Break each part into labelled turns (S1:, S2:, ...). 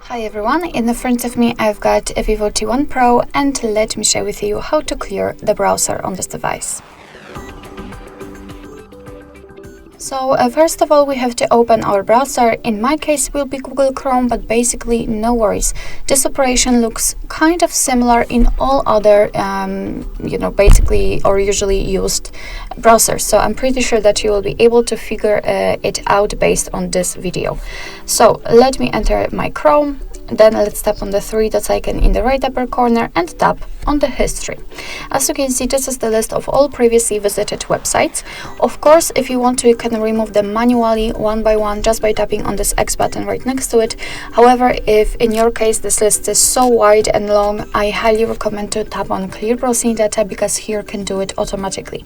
S1: Hi everyone, in the front of me I've got a VIVO T1 Pro, and let me share with you how to clear the browser on this device. So first of all, we have to open our browser. In my case it will be Google Chrome, but basically no worries. This operation looks kind of similar in all other basically or usually used browsers, so I'm pretty sure that you will be able to figure it out based on this video. So let me enter my Chrome. Then let's tap on the three dots icon in the right upper corner and tap on the history. As you can see, this is the list of all previously visited websites. Of course, if you want to, you can remove them manually one by one just by tapping on this X button right next to it. However, if in your case this list is so wide and long, I highly recommend to tap on clear browsing data, because here can do it automatically.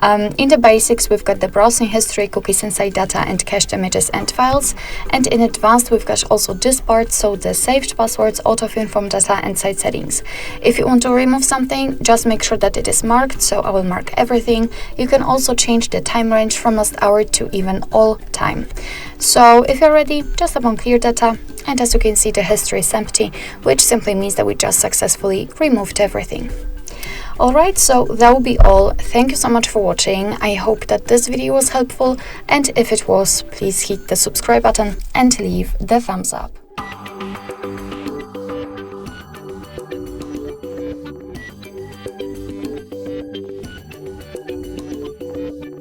S1: In the basics, we've got the browsing history, cookies inside data, and cached images and files. And in advanced, we've got also this part, so the saved passwords, autofill from data, and site settings. If you want to remove something, just make sure that it is marked, so I will mark everything. You can also change the time range from last hour to even all time. So if you're ready, just tap on clear data, and as you can see, the history is empty, which simply means that we just successfully removed everything. Alright, so that will be all. Thank you so much for watching. I hope that this video was helpful, and if it was, please hit the subscribe button and leave the thumbs up.